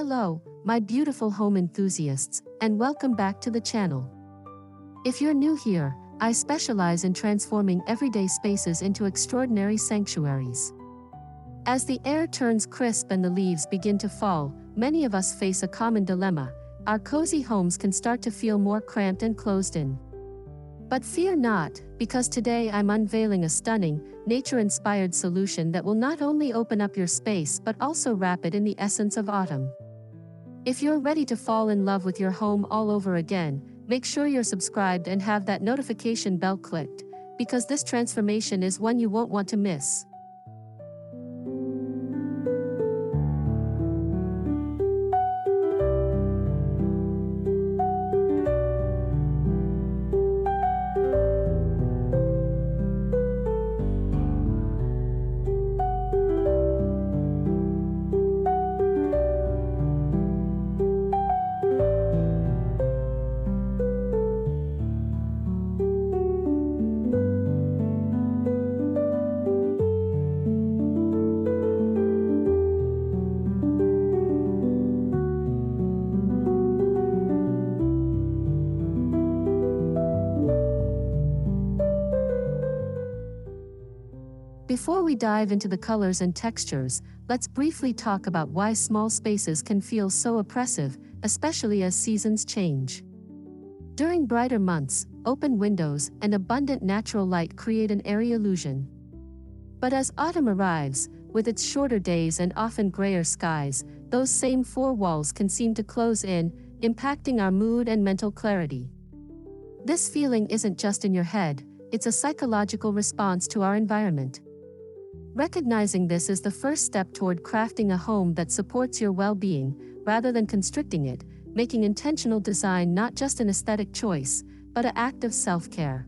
Hello, my beautiful home enthusiasts, and welcome back to the channel. If you're new here, I specialize in transforming everyday spaces into extraordinary sanctuaries. As the air turns crisp and the leaves begin to fall, many of us face a common dilemma. Our cozy homes can start to feel more cramped and closed in. But fear not, because today I'm unveiling a stunning, nature-inspired solution that will not only open up your space but also wrap it in the essence of autumn. If you're ready to fall in love with your home all over again, make sure you're subscribed and have that notification bell clicked, because this transformation is one you won't want to miss. Before we dive into the colors and textures, let's briefly talk about why small spaces can feel so oppressive, especially as seasons change. During brighter months, open windows and abundant natural light create an airy illusion. But as autumn arrives, with its shorter days and often grayer skies, those same four walls can seem to close in, impacting our mood and mental clarity. This feeling isn't just in your head, it's a psychological response to our environment. Recognizing this is the first step toward crafting a home that supports your well-being, rather than constricting it, making intentional design not just an aesthetic choice, but an act of self-care.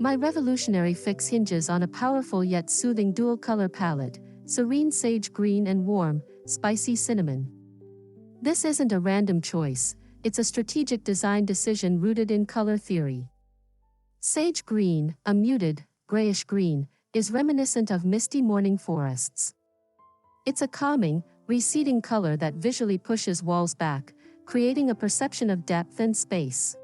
My revolutionary fix hinges on a powerful yet soothing dual-color palette: serene sage green and warm, spicy cinnamon. This isn't a random choice, it's a strategic design decision rooted in color theory. Sage green, a muted, grayish green, is reminiscent of misty morning forests. It's a calming, receding color that visually pushes walls back, creating a perception of depth and space.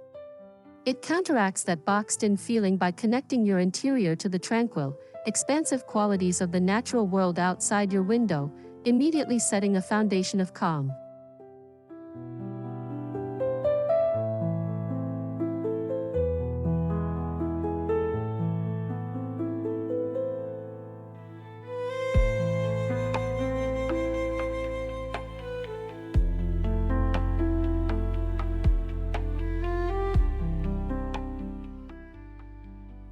It counteracts that boxed-in feeling by connecting your interior to the tranquil, expansive qualities of the natural world outside your window, immediately setting a foundation of calm.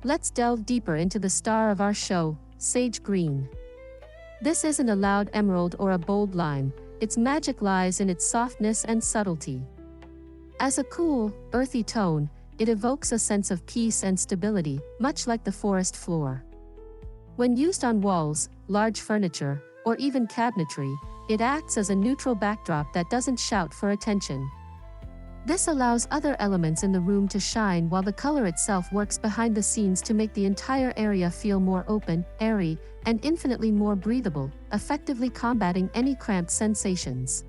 Let's delve deeper into the star of our show, sage green. This isn't a loud emerald or a bold lime, its magic lies in its softness and subtlety. As a cool, earthy tone, it evokes a sense of peace and stability, much like the forest floor. When used on walls, large furniture, or even cabinetry, it acts as a neutral backdrop that doesn't shout for attention. This allows other elements in the room to shine while the color itself works behind the scenes to make the entire area feel more open, airy, and infinitely more breathable, effectively combating any cramped sensations.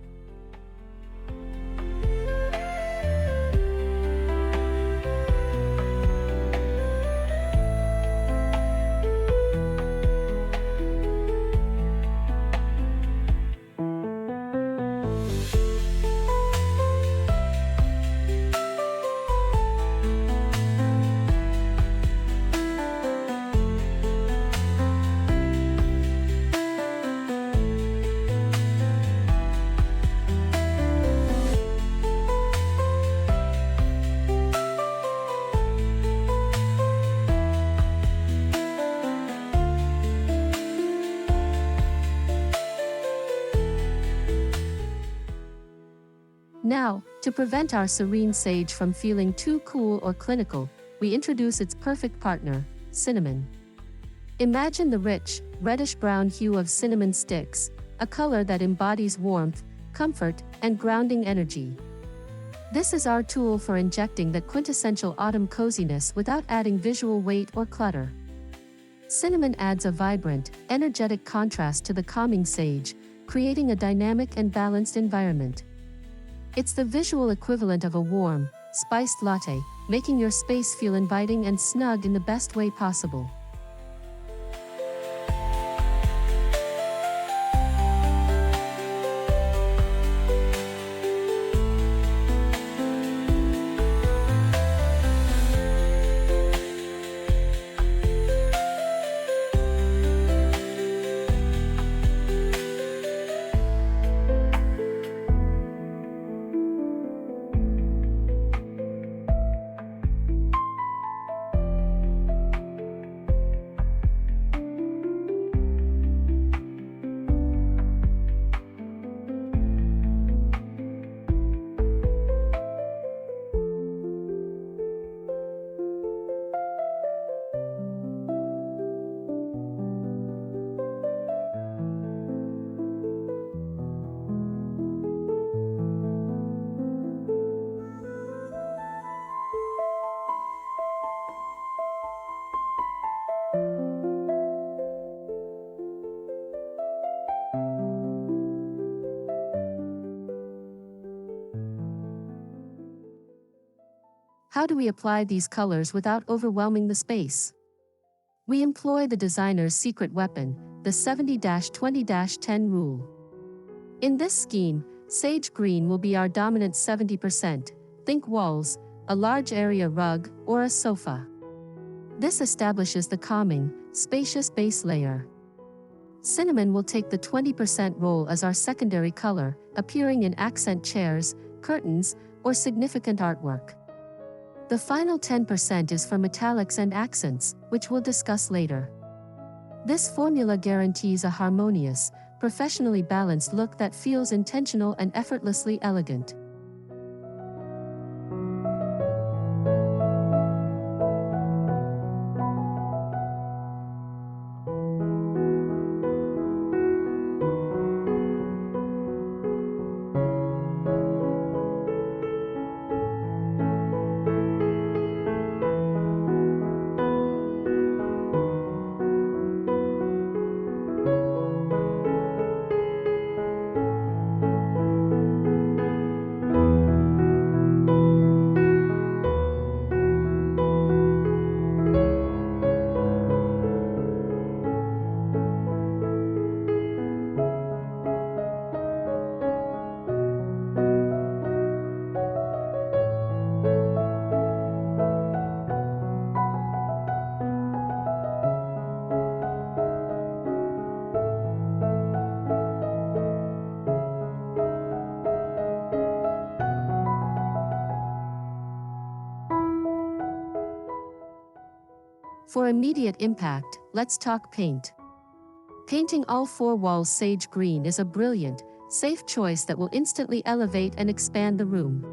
Now, to prevent our serene sage from feeling too cool or clinical, we introduce its perfect partner, cinnamon. Imagine the rich, reddish-brown hue of cinnamon sticks, a color that embodies warmth, comfort, and grounding energy. This is our tool for injecting that quintessential autumn coziness without adding visual weight or clutter. Cinnamon adds a vibrant, energetic contrast to the calming sage, creating a dynamic and balanced environment. It's the visual equivalent of a warm, spiced latte, making your space feel inviting and snug in the best way possible. How do we apply these colors without overwhelming the space? We employ the designer's secret weapon, the 70-20-10 rule. In this scheme, sage green will be our dominant 70%, think walls, a large area rug, or a sofa. This establishes the calming, spacious base layer. Cinnamon will take the 20% role as our secondary color, appearing in accent chairs, curtains, or significant artwork. The final 10% is for metallics and accents, which we'll discuss later. This formula guarantees a harmonious, professionally balanced look that feels intentional and effortlessly elegant. For immediate impact, let's talk paint. Painting all four walls sage green is a brilliant, safe choice that will instantly elevate and expand the room.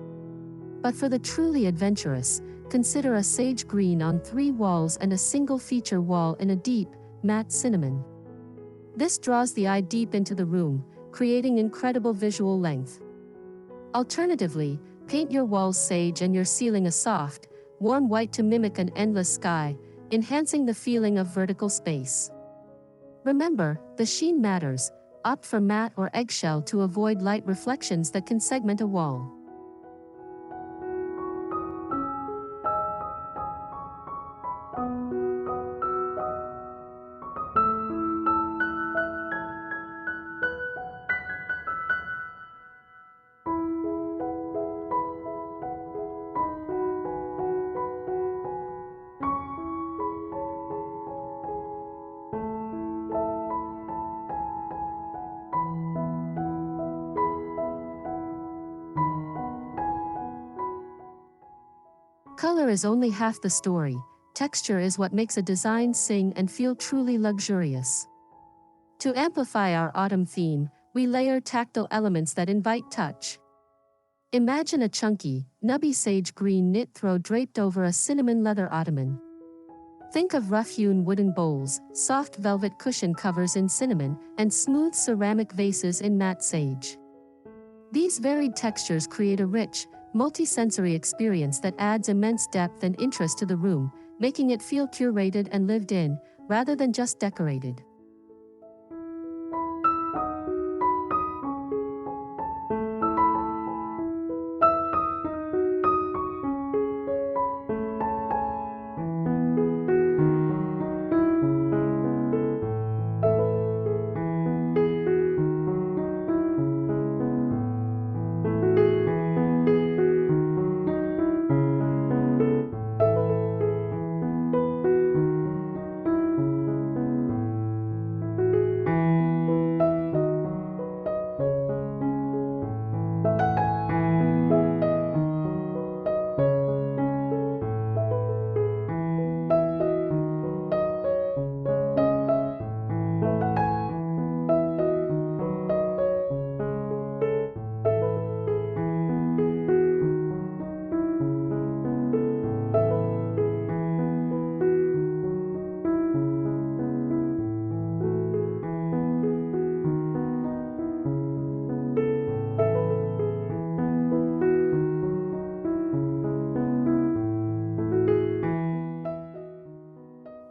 But for the truly adventurous, consider a sage green on 3 walls and a single feature wall in a deep, matte cinnamon. This draws the eye deep into the room, creating incredible visual length. Alternatively, Paint your walls sage and your ceiling a soft, warm white to mimic an endless sky, enhancing the feeling of vertical space. Remember, the sheen matters. Opt for matte or eggshell to avoid light reflections that can segment a wall. Color is only half the story. Texture is what makes a design sing and feel truly luxurious. To amplify our autumn theme, we layer tactile elements that invite touch. Imagine a chunky, nubby sage green knit throw draped over a cinnamon leather ottoman. Think of rough-hewn wooden bowls, soft velvet cushion covers in cinnamon, and smooth ceramic vases in matte sage. These varied textures create a rich, multi-sensory experience that adds immense depth and interest to the room, making it feel curated and lived in, rather than just decorated.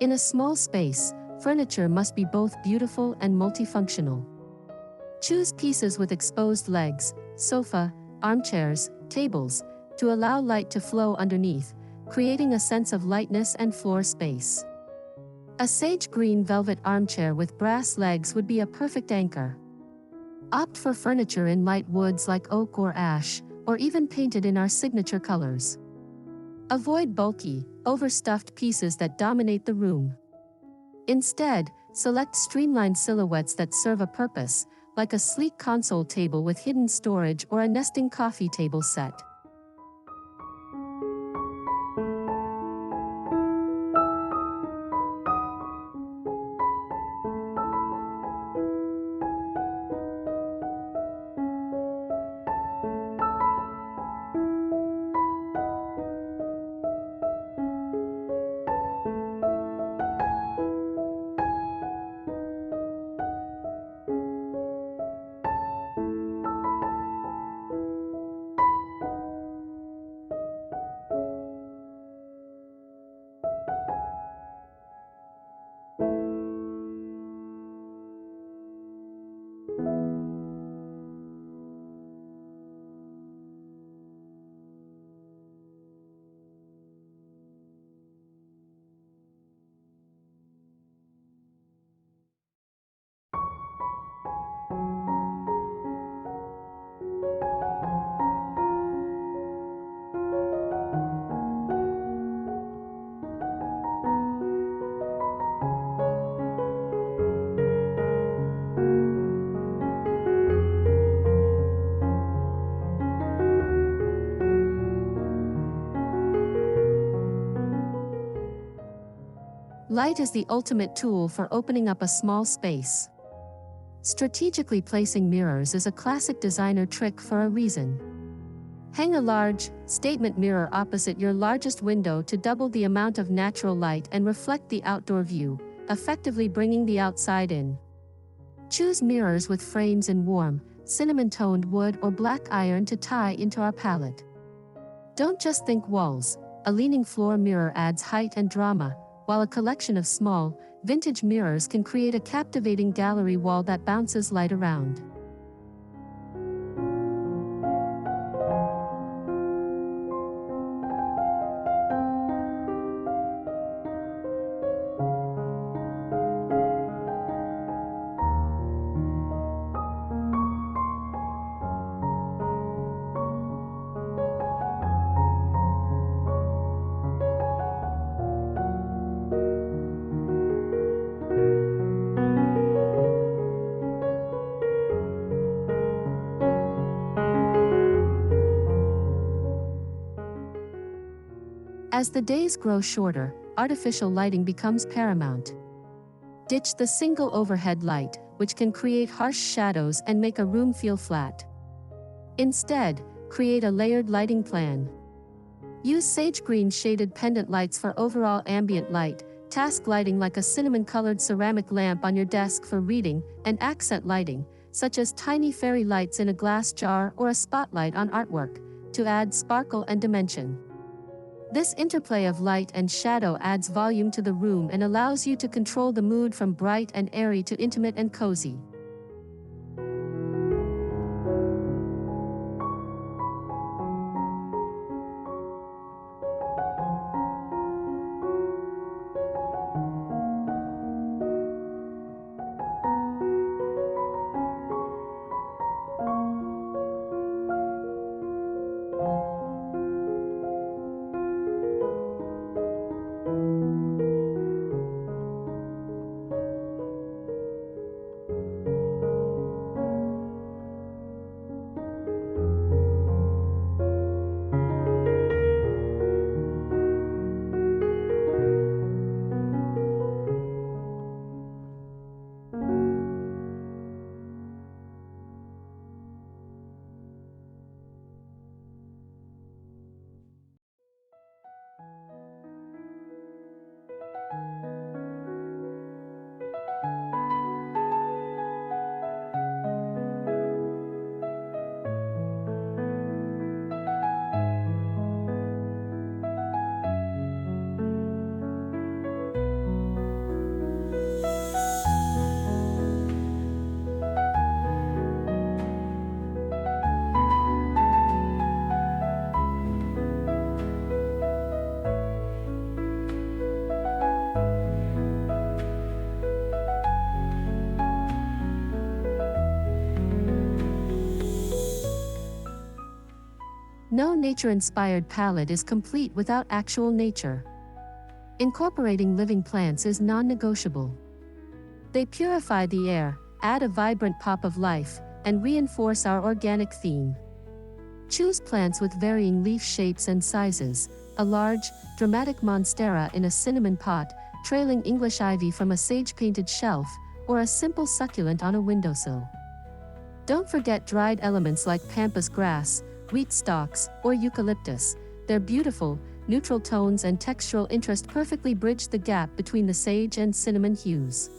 In a small space, furniture must be both beautiful and multifunctional. Choose pieces with exposed legs, sofa, armchairs, tables, to allow light to flow underneath, creating a sense of lightness and floor space. A sage green velvet armchair with brass legs would be a perfect anchor. Opt for furniture in light woods like oak or ash, or even painted in our signature colors. Avoid bulky, overstuffed pieces that dominate the room. Instead, select streamlined silhouettes that serve a purpose, like a sleek console table with hidden storage or a nesting coffee table set. Light is the ultimate tool for opening up a small space. Strategically placing mirrors is a classic designer trick for a reason. Hang a large, statement mirror opposite your largest window to double the amount of natural light and reflect the outdoor view, effectively bringing the outside in. Choose mirrors with frames in warm, cinnamon-toned wood or black iron to tie into our palette. Don't just think walls. A leaning floor mirror adds height and drama, while a collection of small, vintage mirrors can create a captivating gallery wall that bounces light around. As the days grow shorter, artificial lighting becomes paramount. Ditch the single overhead light, which can create harsh shadows and make a room feel flat. Instead, create a layered lighting plan. Use sage green shaded pendant lights for overall ambient light, task lighting like a cinnamon-colored ceramic lamp on your desk for reading, and accent lighting, such as tiny fairy lights in a glass jar or a spotlight on artwork, to add sparkle and dimension. This interplay of light and shadow adds volume to the room and allows you to control the mood from bright and airy to intimate and cozy. No nature-inspired palette is complete without actual nature. Incorporating living plants is non-negotiable. They purify the air, add a vibrant pop of life, and reinforce our organic theme. Choose plants with varying leaf shapes and sizes, a large, dramatic monstera in a cinnamon pot, trailing English ivy from a sage-painted shelf, or a simple succulent on a windowsill. Don't forget dried elements like pampas grass, wheat stalks, or eucalyptus. Their beautiful, neutral tones and textural interest perfectly bridge the gap between the sage and cinnamon hues.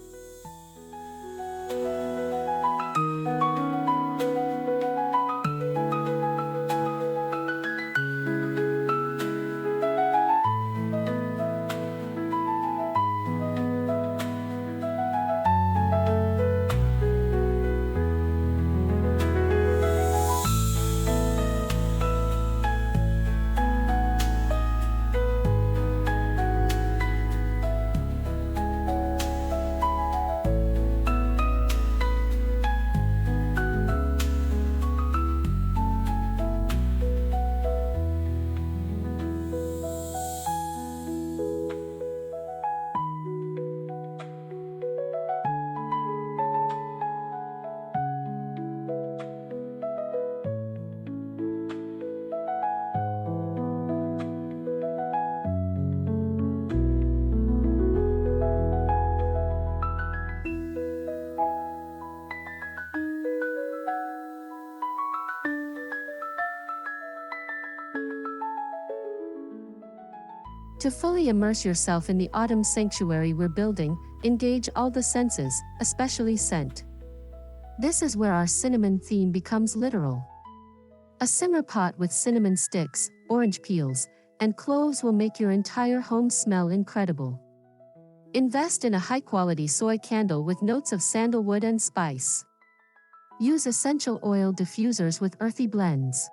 To fully immerse yourself in the autumn sanctuary we're building, engage all the senses, especially scent. This is where our cinnamon theme becomes literal. A simmer pot with cinnamon sticks, orange peels, and cloves will make your entire home smell incredible. Invest in a high-quality soy candle with notes of sandalwood and spice. Use essential oil diffusers with earthy blends.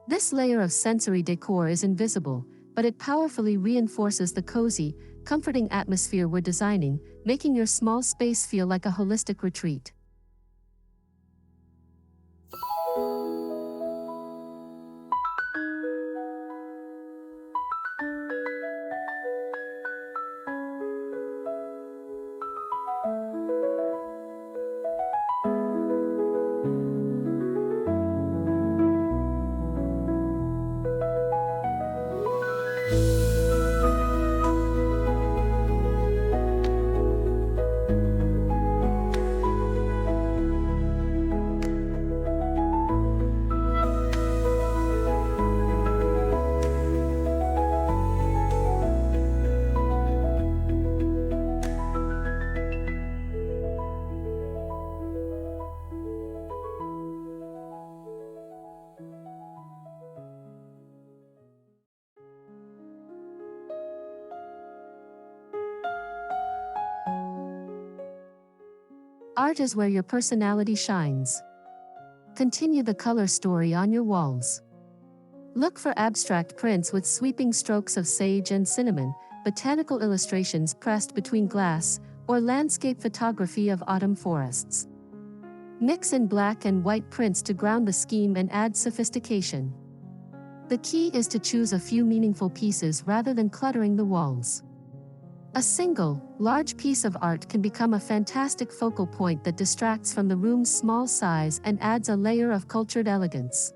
This layer of sensory decor is invisible, but it powerfully reinforces the cozy, comforting atmosphere we're designing, making your small space feel like a holistic retreat. Art is where your personality shines. Continue the color story on your walls. Look for abstract prints with sweeping strokes of sage and cinnamon, botanical illustrations pressed between glass, or landscape photography of autumn forests. Mix in black and white prints to ground the scheme and add sophistication. The key is to choose a few meaningful pieces rather than cluttering the walls. A single, large piece of art can become a fantastic focal point that distracts from the room's small size and adds a layer of cultured elegance.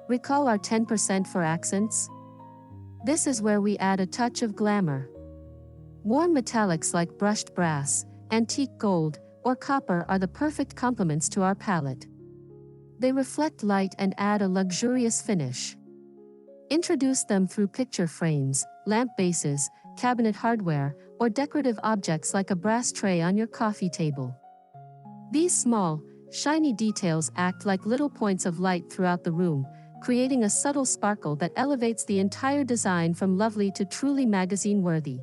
Recall our 10% for accents? This is where we add a touch of glamour. Warm metallics like brushed brass, antique gold, or copper are the perfect complements to our palette. They reflect light and add a luxurious finish. Introduce them through picture frames, lamp bases, cabinet hardware, or decorative objects like a brass tray on your coffee table. These small, shiny details act like little points of light throughout the room, creating a subtle sparkle that elevates the entire design from lovely to truly magazine-worthy.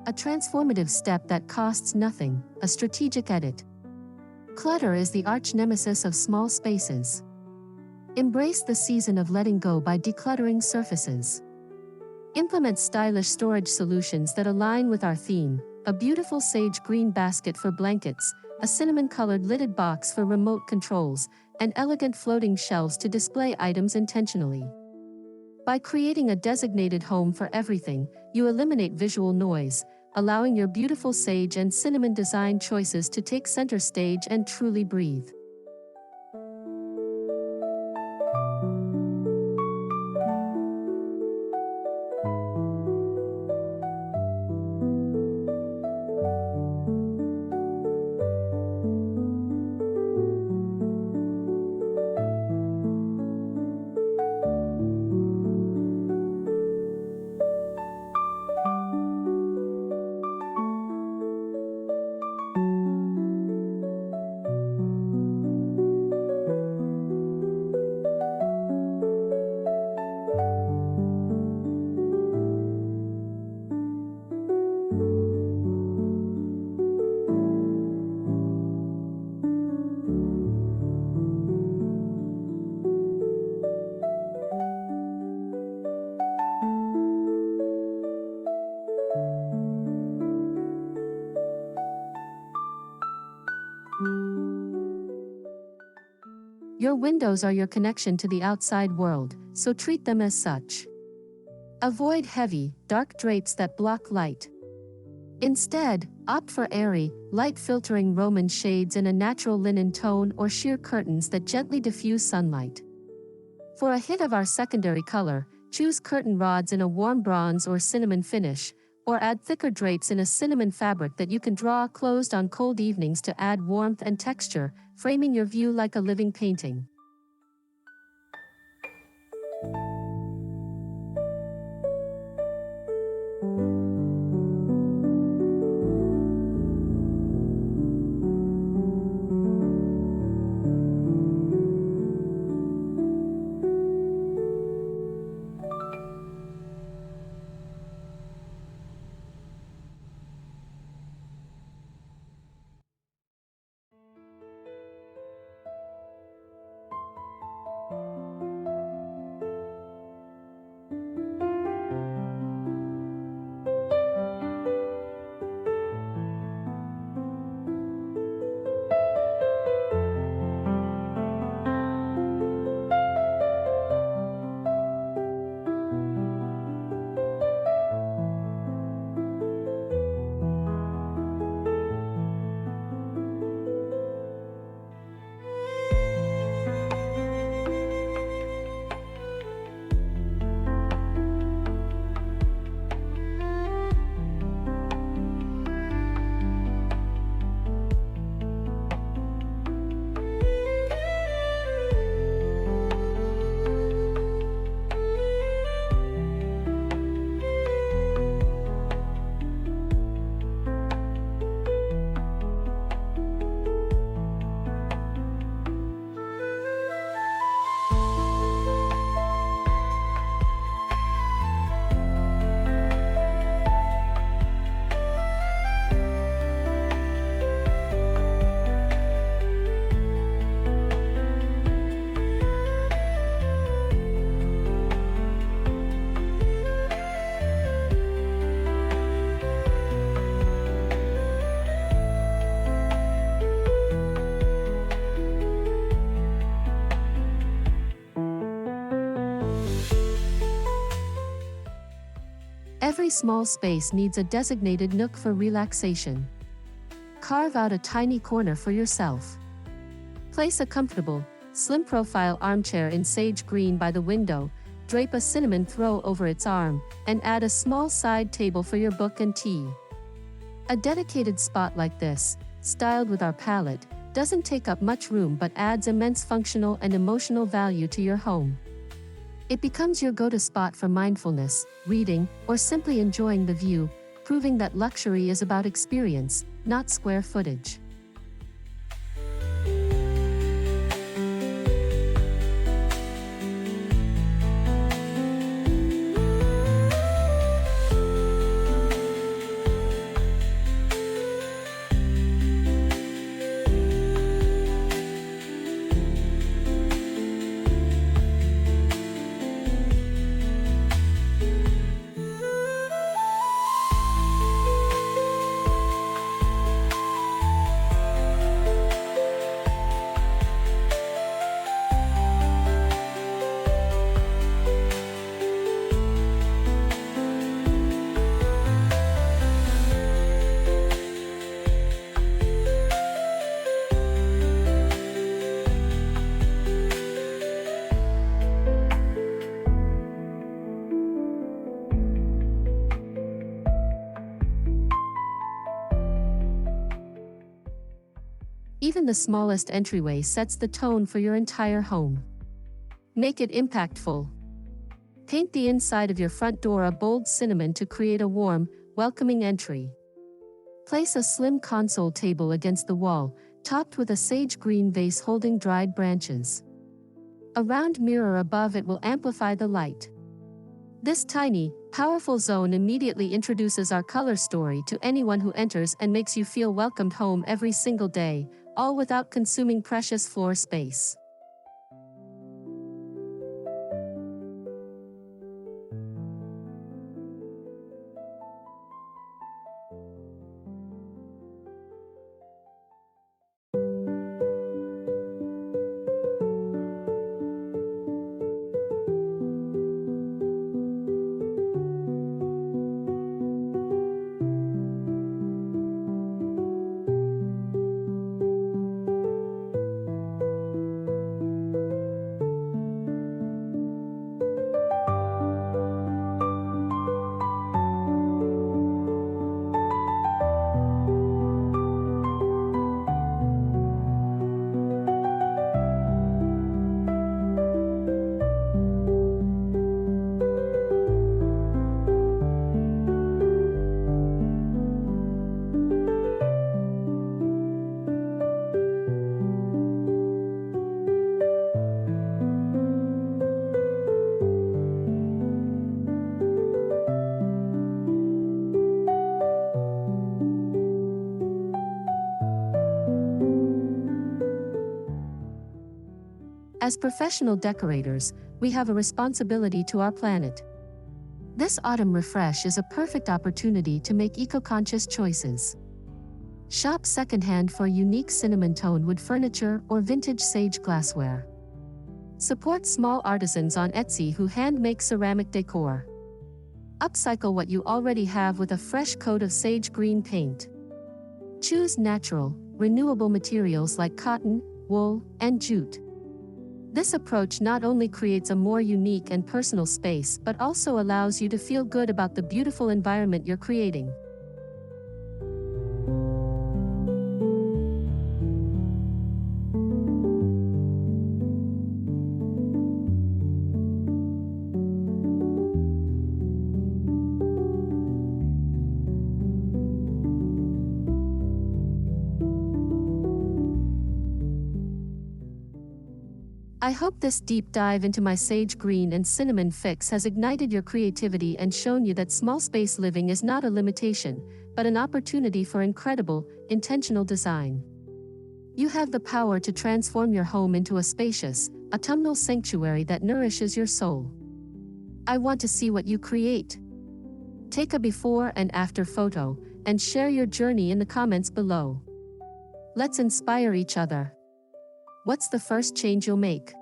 A transformative step that costs nothing, a strategic edit. Clutter is the arch nemesis of small spaces. Embrace the season of letting go by decluttering surfaces. Implement stylish storage solutions that align with our theme: a beautiful sage green basket for blankets, a cinnamon-colored lidded box for remote controls, and elegant floating shelves to display items intentionally. By creating a designated home for everything, you eliminate visual noise, allowing your beautiful sage and cinnamon design choices to take center stage and truly breathe. Your windows are your connection to the outside world, so treat them as such. Avoid heavy, dark drapes that block light. Instead, opt for airy, light-filtering Roman shades in a natural linen tone or sheer curtains that gently diffuse sunlight. For a hit of our secondary color, choose curtain rods in a warm bronze or cinnamon finish, or add thicker drapes in a cinnamon fabric that you can draw closed on cold evenings to add warmth and texture, framing your view like a living painting. Every small space needs a designated nook for relaxation. Carve out a tiny corner for yourself. Place a comfortable, slim-profile armchair in sage green by the window, drape a cinnamon throw over its arm, and add a small side table for your book and tea. A dedicated spot like this, styled with our palette, doesn't take up much room but adds immense functional and emotional value to your home. It becomes your go-to spot for mindfulness, reading, or simply enjoying the view, proving that luxury is about experience, not square footage. Even the smallest entryway sets the tone for your entire home. Make it impactful. Paint the inside of your front door a bold cinnamon to create a warm, welcoming entry. Place a slim console table against the wall, topped with a sage green vase holding dried branches. A round mirror above it will amplify the light. This tiny, powerful zone immediately introduces our color story to anyone who enters and makes you feel welcomed home every single day, all without consuming precious floor space. As professional decorators, we have a responsibility to our planet. This autumn refresh is a perfect opportunity to make eco-conscious choices. Shop secondhand for unique cinnamon tone wood furniture or vintage sage glassware. Support small artisans on Etsy who hand-make ceramic decor. Upcycle what you already have with a fresh coat of sage green paint. Choose natural, renewable materials like cotton, wool, and jute. This approach not only creates a more unique and personal space but also allows you to feel good about the beautiful environment you're creating. I hope this deep dive into my sage green and cinnamon fix has ignited your creativity and shown you that small space living is not a limitation, but an opportunity for incredible, intentional design. You have the power to transform your home into a spacious, autumnal sanctuary that nourishes your soul. I want to see what you create. Take a before and after photo, and share your journey in the comments below. Let's inspire each other. What's the first change you'll make?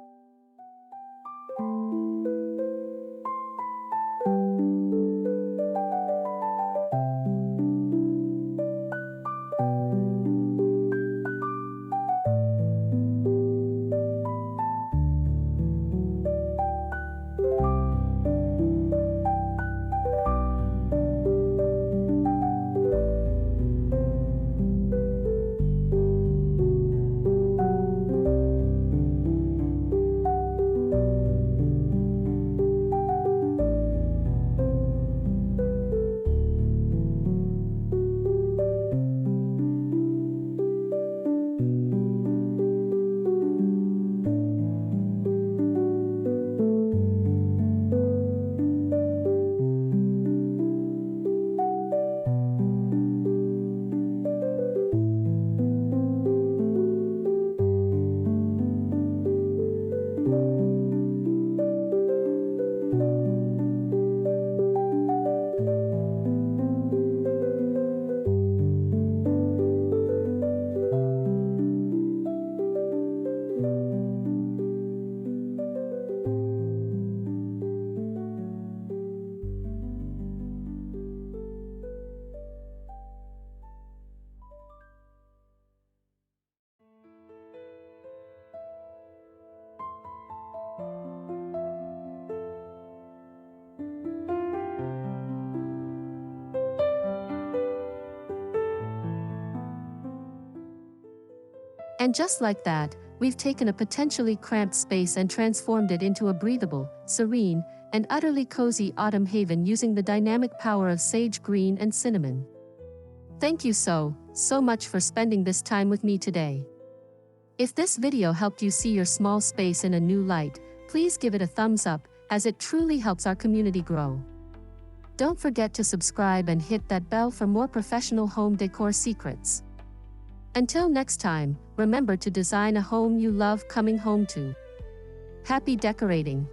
And just like that, we've taken a potentially cramped space and transformed it into a breathable, serene, and utterly cozy autumn haven using the dynamic power of sage green and cinnamon. Thank you so much for spending this time with me today. If this video helped you see your small space in a new light, please give it a thumbs up, as it truly helps our community grow. Don't forget to subscribe and hit that bell for more professional home decor secrets. Until next time, remember to design a home you love coming home to. Happy decorating!